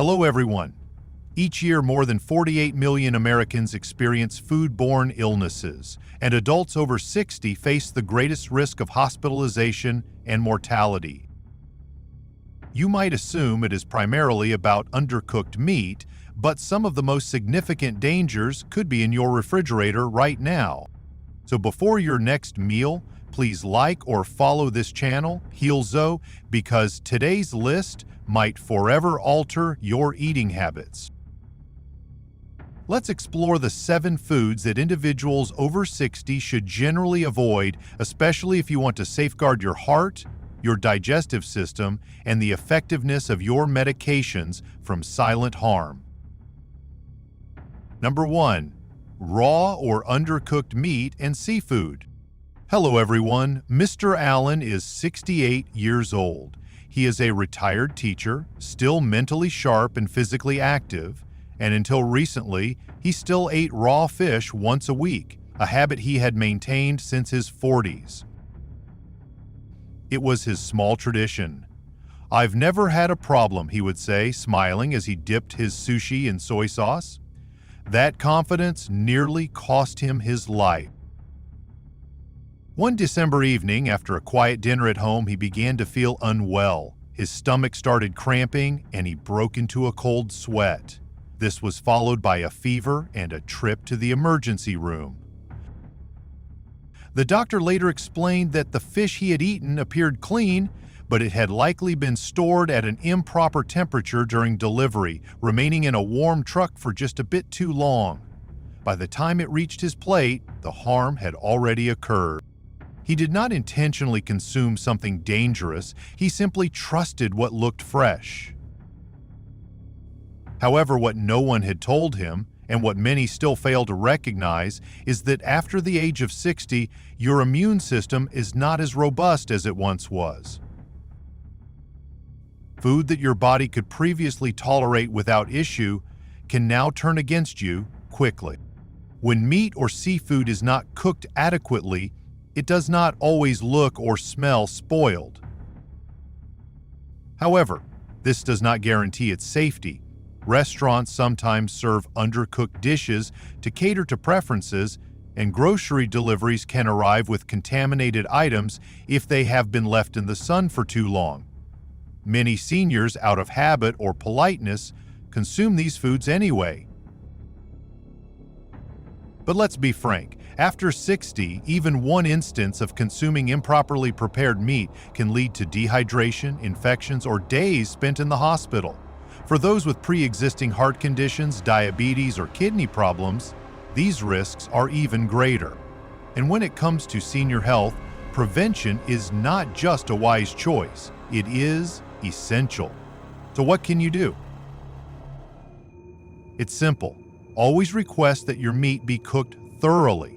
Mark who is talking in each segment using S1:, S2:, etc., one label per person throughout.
S1: Hello, everyone. Each year, more than 48 million Americans experience foodborne illnesses, and adults over 60 face the greatest risk of hospitalization and mortality. You might assume it is primarily about undercooked meat, but some of the most significant dangers could be in your refrigerator right now. So before your next meal, please like or follow this channel, HEALZO, because today's list might forever alter your eating habits. Let's explore the 7 foods that individuals over 60 should generally avoid, especially if you want to safeguard your heart, your digestive system, and the effectiveness of your medications from silent harm. Number 1. Raw or undercooked meat and seafood. Hello everyone, Mr. Allen is 68 years old. He is a retired teacher, still mentally sharp and physically active, and until recently, he still ate raw fish once a week, a habit he had maintained since his 40s. It was his small tradition. "I've never had a problem," he would say, smiling as he dipped his sushi in soy sauce. That confidence nearly cost him his life. One December evening, after a quiet dinner at home, he began to feel unwell. His stomach started cramping, and he broke into a cold sweat. This was followed by a fever and a trip to the emergency room. The doctor later explained that the fish he had eaten appeared clean, but it had likely been stored at an improper temperature during delivery, remaining in a warm truck for just a bit too long. By the time it reached his plate, the harm had already occurred. He did not intentionally consume something dangerous, he simply trusted what looked fresh. However, what no one had told him, and what many still fail to recognize, is that after the age of 60, your immune system is not as robust as it once was. Food that your body could previously tolerate without issue can now turn against you quickly. When meat or seafood is not cooked adequately, it does not always look or smell spoiled. However, this does not guarantee its safety. Restaurants sometimes serve undercooked dishes to cater to preferences, and grocery deliveries can arrive with contaminated items if they have been left in the sun for too long. Many seniors, out of habit or politeness, consume these foods anyway. But let's be frank, after 60, even one instance of consuming improperly prepared meat can lead to dehydration, infections, or days spent in the hospital. For those with pre-existing heart conditions, diabetes, or kidney problems, these risks are even greater. And when it comes to senior health, prevention is not just a wise choice, it is essential. So what can you do? It's simple. Always request that your meat be cooked thoroughly.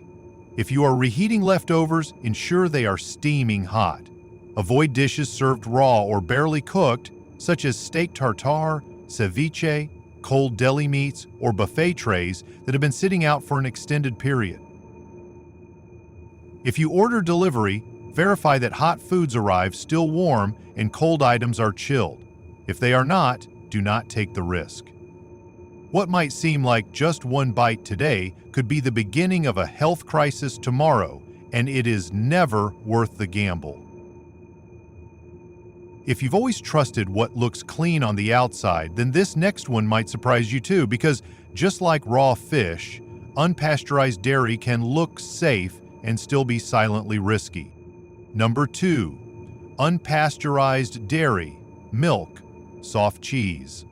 S1: If you are reheating leftovers, ensure they are steaming hot. Avoid dishes served raw or barely cooked, such as steak tartare, ceviche, cold deli meats, or buffet trays that have been sitting out for an extended period. If you order delivery, verify that hot foods arrive still warm and cold items are chilled. If they are not, do not take the risk. What might seem like just one bite today could be the beginning of a health crisis tomorrow, and it is never worth the gamble. If you've always trusted what looks clean on the outside, then this next one might surprise you too, because just like raw fish, unpasteurized dairy can look safe and still be silently risky. Number 2, unpasteurized dairy, milk, soft cheese.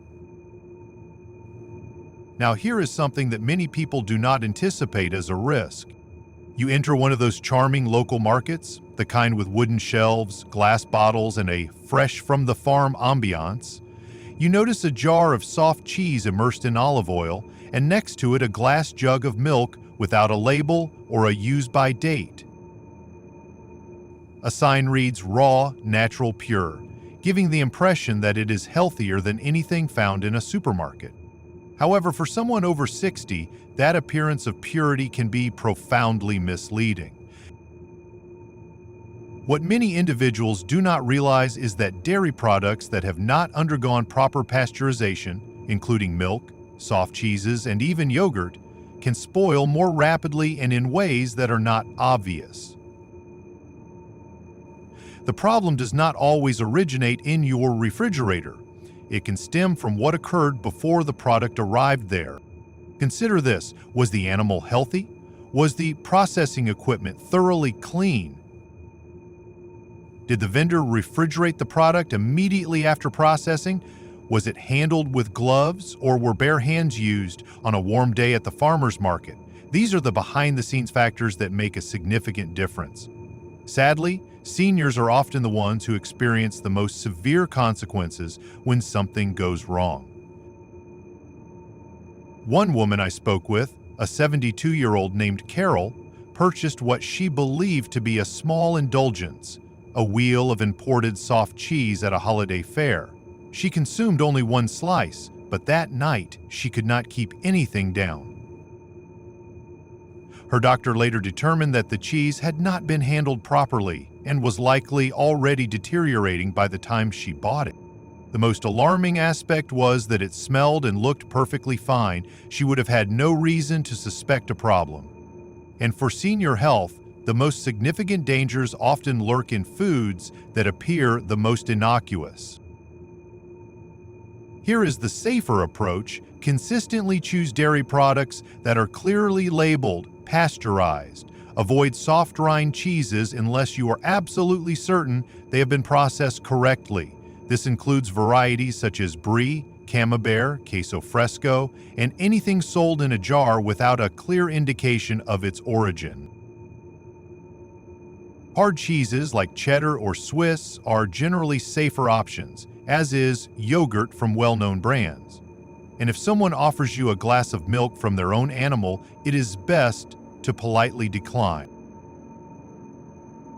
S1: Now here is something that many people do not anticipate as a risk. You enter one of those charming local markets, the kind with wooden shelves, glass bottles, and a fresh-from-the-farm ambiance. You notice a jar of soft cheese immersed in olive oil, and next to it a glass jug of milk without a label or a use-by date. A sign reads raw, natural, pure, giving the impression that it is healthier than anything found in a supermarket. However, for someone over 60, that appearance of purity can be profoundly misleading. What many individuals do not realize is that dairy products that have not undergone proper pasteurization, including milk, soft cheeses, and even yogurt, can spoil more rapidly and in ways that are not obvious. The problem does not always originate in your refrigerator. It can stem from what occurred before the product arrived there. Consider this: was the animal healthy? Was the processing equipment thoroughly clean? Did the vendor refrigerate the product immediately after processing? Was it handled with gloves, or were bare hands used on a warm day at the farmer's market? These are the behind-the-scenes factors that make a significant difference. Sadly, seniors are often the ones who experience the most severe consequences when something goes wrong. One woman I spoke with, a 72-year-old named Carol, purchased what she believed to be a small indulgence, a wheel of imported soft cheese at a holiday fair. She consumed only one slice, but that night she could not keep anything down. Her doctor later determined that the cheese had not been handled properly and was likely already deteriorating by the time she bought it. The most alarming aspect was that it smelled and looked perfectly fine. She would have had no reason to suspect a problem. And for senior health, the most significant dangers often lurk in foods that appear the most innocuous. Here is the safer approach: consistently choose dairy products that are clearly labeled pasteurized. Avoid soft rind cheeses unless you are absolutely certain they have been processed correctly. This includes varieties such as brie, camembert, queso fresco, and anything sold in a jar without a clear indication of its origin. Hard cheeses like cheddar or Swiss are generally safer options, as is yogurt from well-known brands. And if someone offers you a glass of milk from their own animal, it is best to politely decline.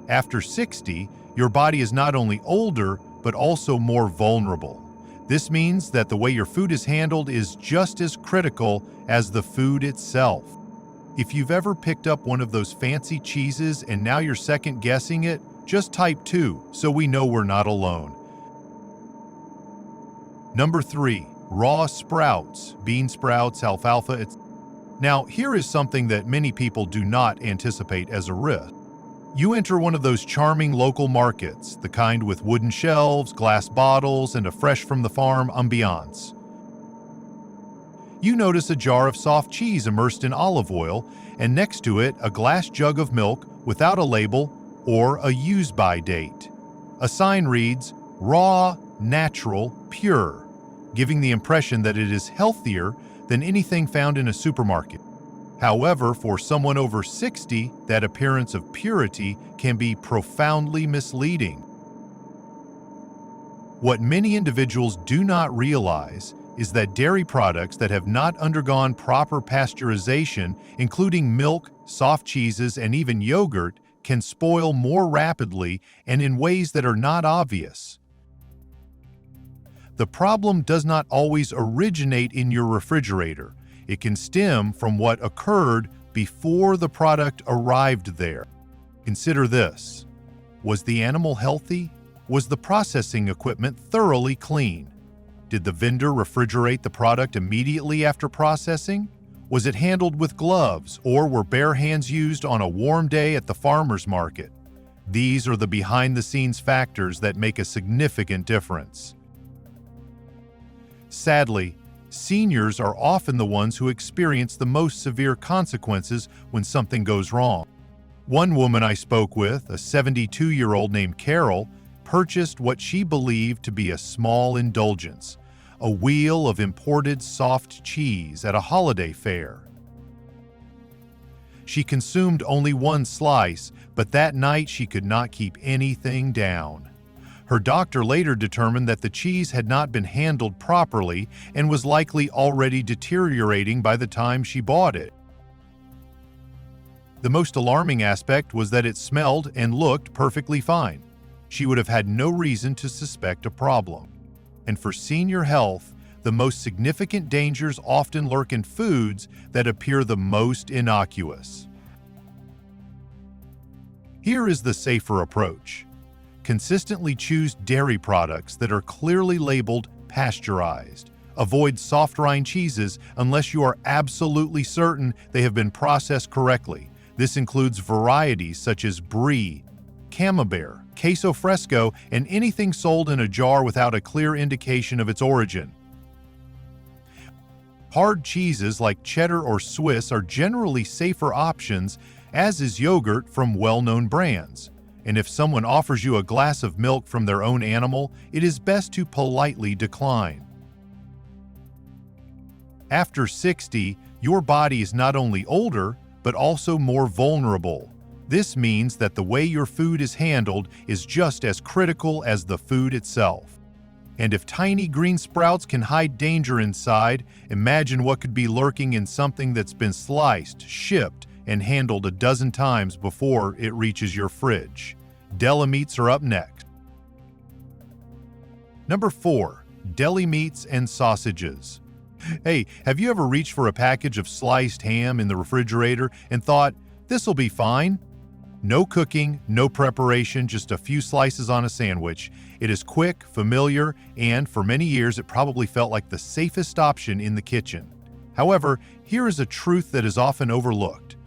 S1: After 60, your body is not only older, but also more vulnerable. This means that the way your food is handled is just as critical as the food itself. If you've ever picked up one of those fancy cheeses and now you're second-guessing it, just type 2 so we know we're not alone. Number 3, raw sprouts, bean sprouts, alfalfa. Now, here is something that many people do not anticipate as a risk. You enter one of those charming local markets, the kind with wooden shelves, glass bottles, and a fresh-from-the-farm ambiance. You notice a jar of soft cheese immersed in olive oil, and next to it, a glass jug of milk without a label or a use-by date. A sign reads, "Raw, natural, pure," giving the impression that it is healthier than anything found in a supermarket. However, for someone over 60, that appearance of purity can be profoundly misleading. What many individuals do not realize is that dairy products that have not undergone proper pasteurization, including milk, soft cheeses, and even yogurt, can spoil more rapidly and in ways that are not obvious. The problem does not always originate in your refrigerator. It can stem from what occurred before the product arrived there. Consider this: was the animal healthy? Was the processing equipment thoroughly clean? Did the vendor refrigerate the product immediately after processing? Was it handled with gloves, or were bare hands used on a warm day at the farmer's market? These are the behind-the-scenes factors that make a significant difference. Sadly, seniors are often the ones who experience the most severe consequences when something goes wrong. One woman I spoke with, a 72-year-old named Carol, purchased what she believed to be a small indulgence, a wheel of imported soft cheese at a holiday fair. She consumed only one slice, but that night she could not keep anything down. Her doctor later determined that the cheese had not been handled properly and was likely already deteriorating by the time she bought it. The most alarming aspect was that it smelled and looked perfectly fine. She would have had no reason to suspect a problem. And for senior health, the most significant dangers often lurk in foods that appear the most innocuous. Here is the safer approach. Consistently choose dairy products that are clearly labeled pasteurized. Avoid soft rind cheeses unless you are absolutely certain they have been processed correctly. This includes varieties such as brie, camembert, queso fresco, and anything sold in a jar without a clear indication of its origin. Hard cheeses like cheddar or Swiss are generally safer options, as is yogurt from well-known brands. And if someone offers you a glass of milk from their own animal, it is best to politely decline. After 60, your body is not only older, but also more vulnerable. This means that the way your food is handled is just as critical as the food itself. And if tiny green sprouts can hide danger inside, imagine what could be lurking in something that's been sliced, shipped, and handled a dozen times before it reaches your fridge. Deli meats are up next. Number 4. Deli meats and sausages. Hey, have you ever reached for a package of sliced ham in the refrigerator and thought, this'll be fine? No cooking, no preparation, just a few slices on a sandwich. It is quick, familiar, and for many years it probably felt like the safest option in the kitchen. However, here is a truth that is often overlooked.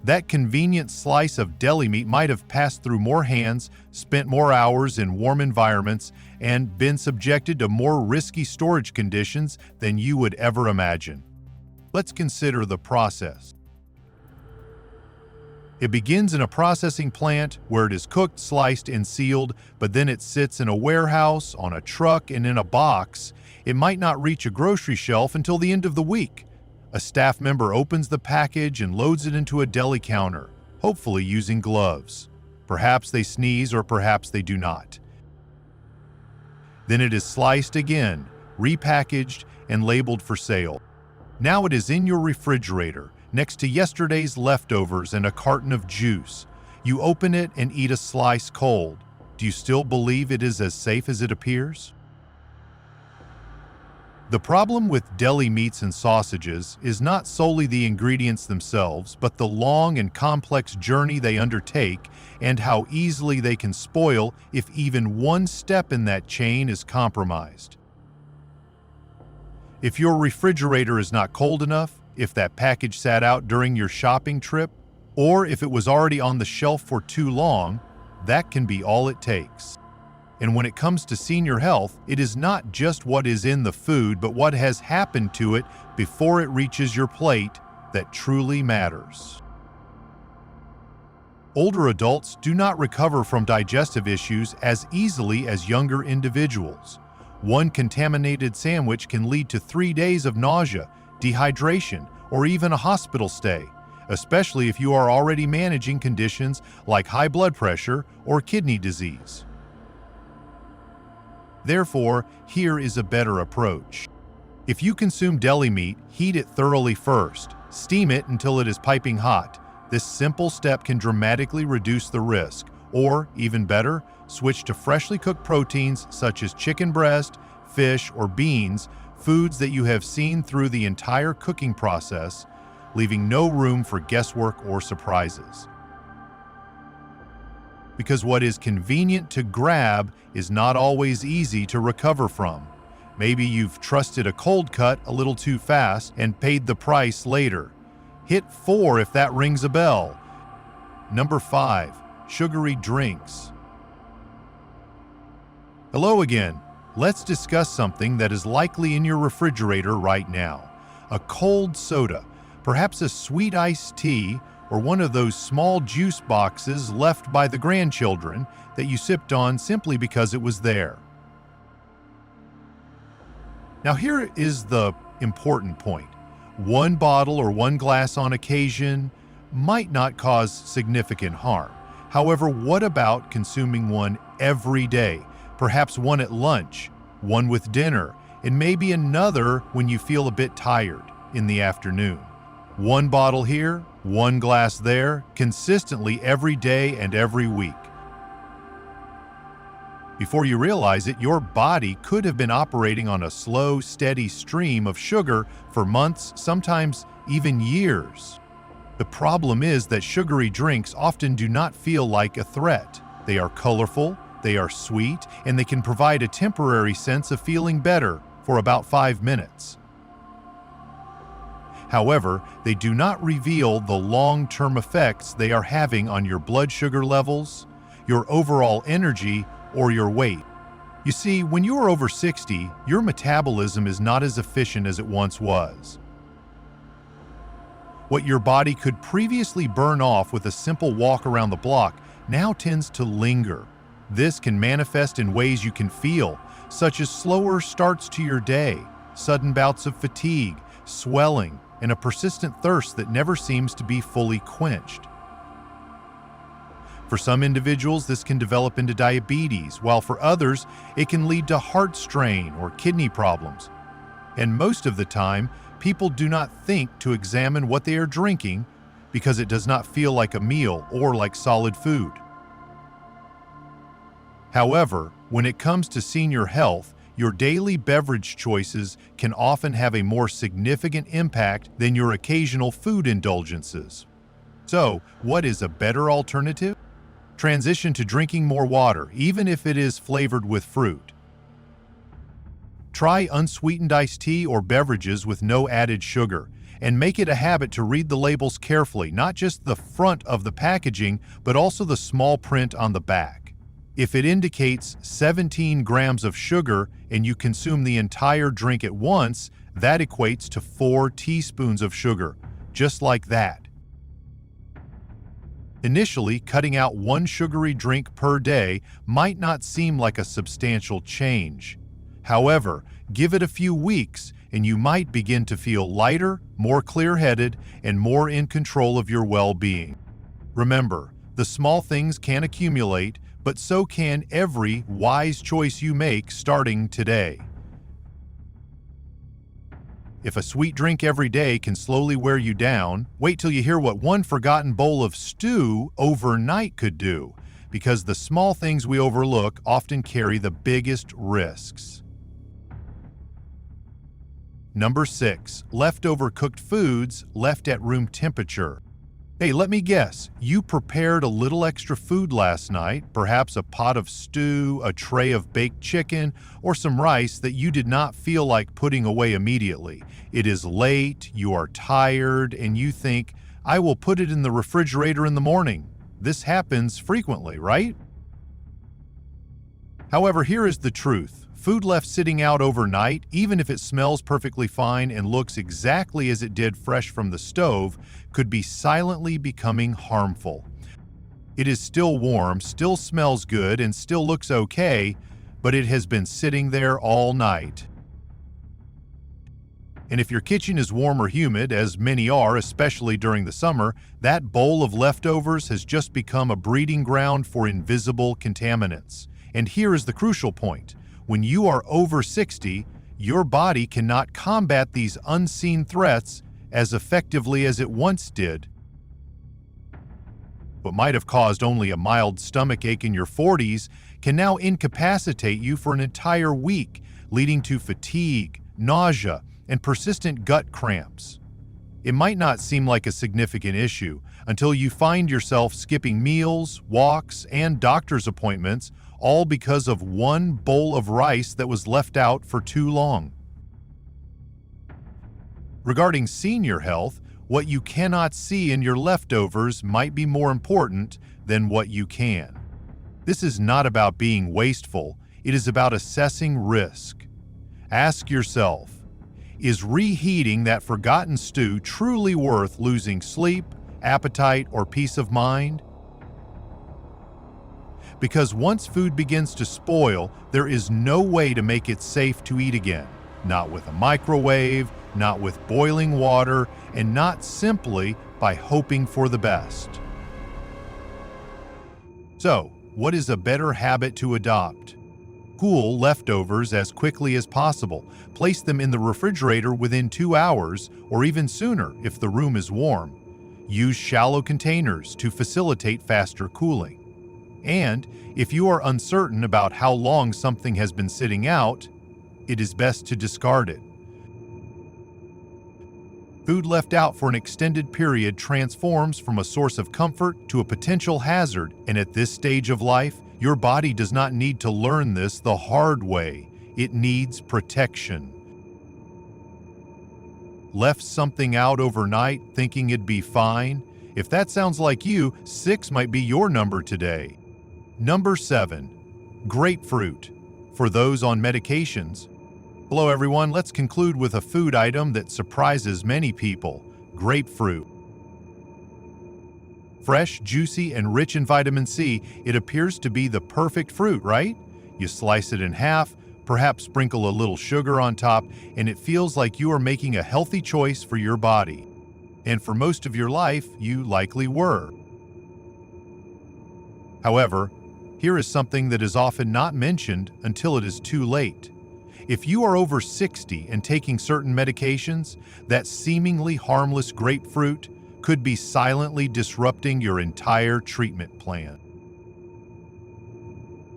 S1: That convenient slice of deli meat might have passed through more hands, spent more hours in warm environments, and been subjected to more risky storage conditions than you would ever imagine. Let's consider the process. It begins in a processing plant where it is cooked, sliced, and sealed, but then it sits in a warehouse, on a truck, and in a box. It might not reach a grocery shelf until the end of the week. A staff member opens the package and loads it into a deli counter, hopefully using gloves. Perhaps they sneeze or perhaps they do not. Then it is sliced again, repackaged, and labeled for sale. Now it is in your refrigerator, next to yesterday's leftovers and a carton of juice. You open it and eat a slice cold. Do you still believe it is as safe as it appears? The problem with deli meats and sausages is not solely the ingredients themselves, but the long and complex journey they undertake and how easily they can spoil if even one step in that chain is compromised. If your refrigerator is not cold enough, if that package sat out during your shopping trip, or if it was already on the shelf for too long, that can be all it takes. And when it comes to senior health, it is not just what is in the food, but what has happened to it before it reaches your plate that truly matters. Older adults do not recover from digestive issues as easily as younger individuals. One contaminated sandwich can lead to 3 days of nausea, dehydration, or even a hospital stay, especially if you are already managing conditions like high blood pressure or kidney disease. Therefore, here is a better approach. If you consume deli meat, heat it thoroughly first. Steam it until it is piping hot. This simple step can dramatically reduce the risk. Or, even better, switch to freshly cooked proteins such as chicken breast, fish, or beans, foods that you have seen through the entire cooking process, leaving no room for guesswork or surprises. Because what is convenient to grab is not always easy to recover from. Maybe you've trusted a cold cut a little too fast and paid the price later. Hit 4 if that rings a bell. Number 5. Sugary drinks. Hello again. Let's discuss something that is likely in your refrigerator right now. A cold soda, perhaps a sweet iced tea, or one of those small juice boxes left by the grandchildren that you sipped on simply because it was there. Now here is the important point. One bottle or one glass on occasion might not cause significant harm. However, what about consuming one every day? Perhaps one at lunch, one with dinner, and maybe another when you feel a bit tired in the afternoon. One bottle here, one glass there, consistently every day and every week. Before you realize it, your body could have been operating on a slow, steady stream of sugar for months, sometimes even years. The problem is that sugary drinks often do not feel like a threat. They are colorful, They are sweet, and they can provide a temporary sense of feeling better for about 5 minutes. However, they do not reveal the long-term effects they are having on your blood sugar levels, your overall energy, or your weight. You see, when you are over 60, your metabolism is not as efficient as it once was. What your body could previously burn off with a simple walk around the block now tends to linger. This can manifest in ways you can feel, such as slower starts to your day, sudden bouts of fatigue, swelling, and a persistent thirst that never seems to be fully quenched. For some individuals, this can develop into diabetes, while for others, it can lead to heart strain or kidney problems. And most of the time, people do not think to examine what they are drinking because it does not feel like a meal or like solid food. However, when it comes to senior health, your daily beverage choices can often have a more significant impact than your occasional food indulgences. So, what is a better alternative? Transition to drinking more water, even if it is flavored with fruit. Try unsweetened iced tea or beverages with no added sugar, and make it a habit to read the labels carefully, not just the front of the packaging, but also the small print on the back. If it indicates 17 grams of sugar and you consume the entire drink at once, that equates to 4 teaspoons of sugar, just like that. Initially, cutting out 1 sugary drink per day might not seem like a substantial change. However, give it a few weeks and you might begin to feel lighter, more clear-headed, and more in control of your well-being. Remember, the small things can accumulate, but so can every wise choice you make starting today. If a sweet drink every day can slowly wear you down, wait till you hear what one forgotten bowl of stew overnight could do, because the small things we overlook often carry the biggest risks. Number 6, leftover cooked foods left at room temperature. Hey, let me guess, you prepared a little extra food last night, perhaps a pot of stew, a tray of baked chicken, or some rice that you did not feel like putting away immediately. It is late, you are tired, and you think, I will put it in the refrigerator in the morning. This happens frequently, right? However, here is the truth. Food left sitting out overnight, even if it smells perfectly fine and looks exactly as it did fresh from the stove, could be silently becoming harmful. It is still warm, still smells good, and still looks okay, but it has been sitting there all night. And if your kitchen is warm or humid, as many are, especially during the summer, that bowl of leftovers has just become a breeding ground for invisible contaminants. And here is the crucial point. When you are over 60, your body cannot combat these unseen threats as effectively as it once did. What might have caused only a mild stomach ache in your 40s can now incapacitate you for an entire week, leading to fatigue, nausea, and persistent gut cramps. It might not seem like a significant issue until you find yourself skipping meals, walks, and doctor's appointments, all because of one bowl of rice that was left out for too long. Regarding senior health, what you cannot see in your leftovers might be more important than what you can. This is not about being wasteful, it is about assessing risk. Ask yourself, is reheating that forgotten stew truly worth losing sleep, appetite, or peace of mind? Because once food begins to spoil, there is no way to make it safe to eat again. Not with a microwave, not with boiling water, and not simply by hoping for the best. So, what is a better habit to adopt? Cool leftovers as quickly as possible. Place them in the refrigerator within 2 hours, or even sooner if the room is warm. Use shallow containers to facilitate faster cooling. And if you are uncertain about how long something has been sitting out, it is best to discard it. Food left out for an extended period transforms from a source of comfort to a potential hazard, and at this stage of life, Your body does not need to learn this the hard way. It needs protection. Left something out overnight thinking it'd be fine? If that sounds like you, 6 might be your number today. Number 7. Grapefruit. For those on medications. Hello everyone, let's conclude with a food item that surprises many people: grapefruit. Fresh, juicy, and rich in vitamin C, it appears to be the perfect fruit, right? You slice it in half, perhaps sprinkle a little sugar on top, and it feels like you are making a healthy choice for your body. And for most of your life, you likely were. However, here is something that is often not mentioned until it is too late. If you are over 60 and taking certain medications, that seemingly harmless grapefruit could be silently disrupting your entire treatment plan.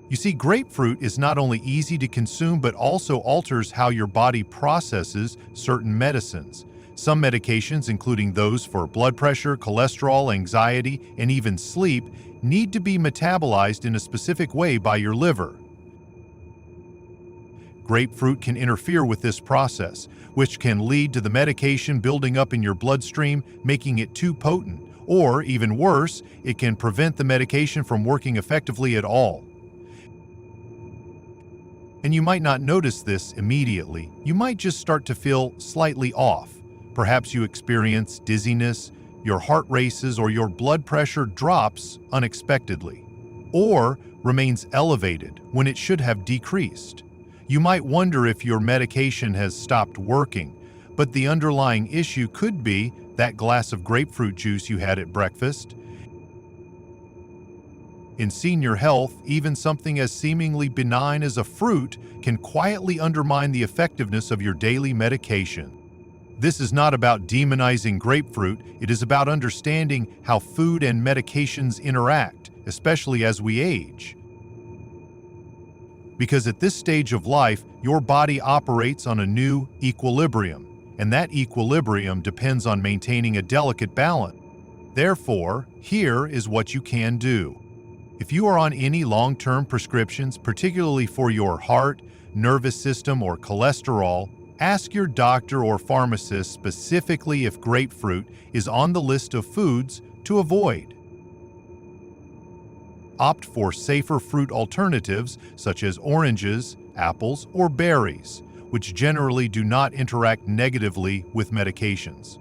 S1: You see, grapefruit is not only easy to consume but also alters how your body processes certain medicines. Some medications, including those for blood pressure, cholesterol, anxiety, and even sleep, need to be metabolized in a specific way by your liver. Grapefruit can interfere with this process, which can lead to the medication building up in your bloodstream, making it too potent, or even worse, it can prevent the medication from working effectively at all. And you might not notice this immediately. You might just start to feel slightly off. Perhaps you experience dizziness, your heart races, or your blood pressure drops unexpectedly, or remains elevated when it should have decreased. You might wonder if your medication has stopped working, but the underlying issue could be that glass of grapefruit juice you had at breakfast. In senior health, even something as seemingly benign as a fruit can quietly undermine the effectiveness of your daily medication. This is not about demonizing grapefruit, it is about understanding how food and medications interact, especially as we age. Because at this stage of life, your body operates on a new equilibrium, and that equilibrium depends on maintaining a delicate balance. Therefore, here is what you can do. If you are on any long-term prescriptions, particularly for your heart, nervous system, or cholesterol, ask your doctor or pharmacist specifically if grapefruit is on the list of foods to avoid. Opt for safer fruit alternatives such as oranges, apples, or berries, which generally do not interact negatively with medications.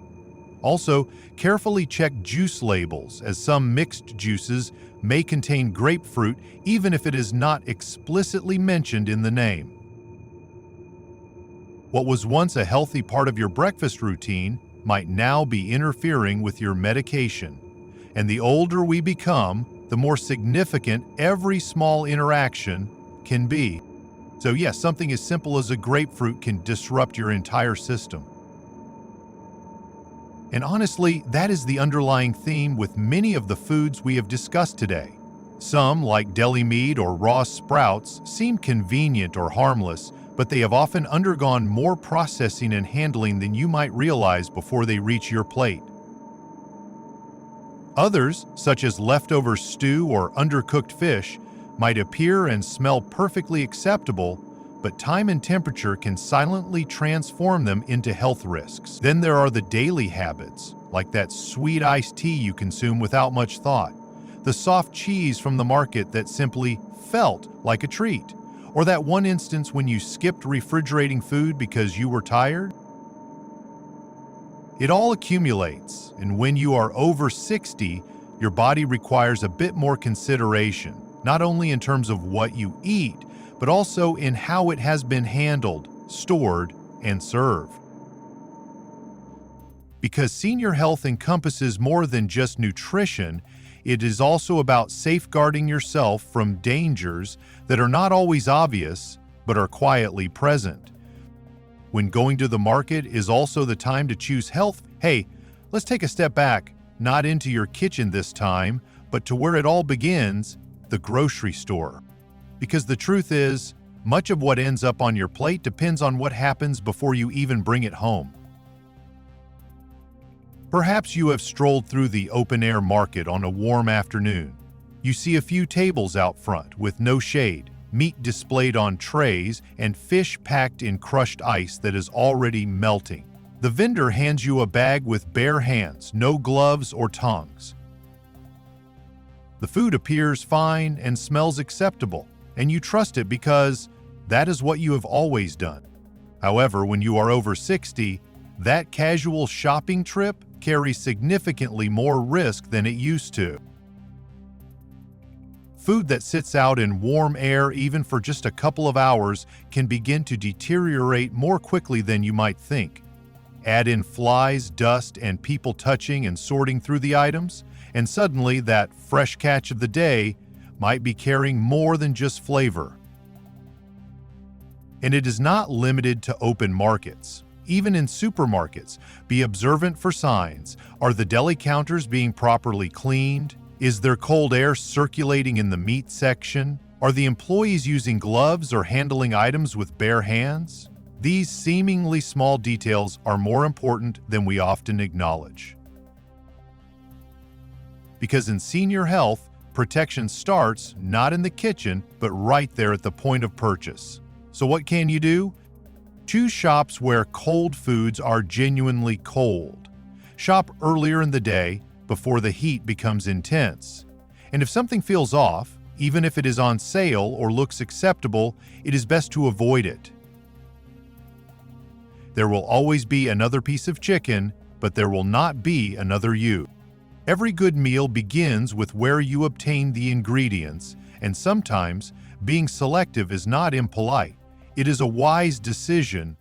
S1: Also, carefully check juice labels, as some mixed juices may contain grapefruit even if it is not explicitly mentioned in the name. What was once a healthy part of your breakfast routine might now be interfering with your medication. And the older we become, the more significant every small interaction can be. So yes, something as simple as a grapefruit can disrupt your entire system. And honestly, that is the underlying theme with many of the foods we have discussed today. Some, like deli meat or raw sprouts, seem convenient or harmless, but they have often undergone more processing and handling than you might realize before they reach your plate. Others, such as leftover stew or undercooked fish, might appear and smell perfectly acceptable, but time and temperature can silently transform them into health risks. Then there are the daily habits, like that sweet iced tea you consume without much thought, the soft cheese from the market that simply felt like a treat, or that one instance when you skipped refrigerating food because you were tired. It all accumulates, and when you are over 60, your body requires a bit more consideration, not only in terms of what you eat, but also in how it has been handled, stored, and served. Because senior health encompasses more than just nutrition, it is also about safeguarding yourself from dangers that are not always obvious, but are quietly present. When going to the market is also the time to choose health, hey, let's take a step back, not into your kitchen this time, but to where it all begins, the grocery store. Because the truth is, much of what ends up on your plate depends on what happens before you even bring it home. Perhaps you have strolled through the open-air market on a warm afternoon. You see a few tables out front with no shade, meat displayed on trays, and fish packed in crushed ice that is already melting. The vendor hands you a bag with bare hands, no gloves or tongs. The food appears fine and smells acceptable, and you trust it because that is what you have always done. However, when you are over 60, that casual shopping trip carries significantly more risk than it used to. Food that sits out in warm air even for just a couple of hours can begin to deteriorate more quickly than you might think. Add in flies, dust, and people touching and sorting through the items, and suddenly that fresh catch of the day might be carrying more than just flavor. And it is not limited to open markets. Even in supermarkets, be observant for signs. Are the deli counters being properly cleaned? Is there cold air circulating in the meat section? Are the employees using gloves or handling items with bare hands? These seemingly small details are more important than we often acknowledge. Because in senior health, protection starts not in the kitchen, but right there at the point of purchase. So what can you do? Choose shops where cold foods are genuinely cold. Shop earlier in the day before the heat becomes intense. And if something feels off, even if it is on sale or looks acceptable, it is best to avoid it. There will always be another piece of chicken, but there will not be another you. Every good meal begins with where you obtain the ingredients, and sometimes being selective is not impolite. It is a wise decision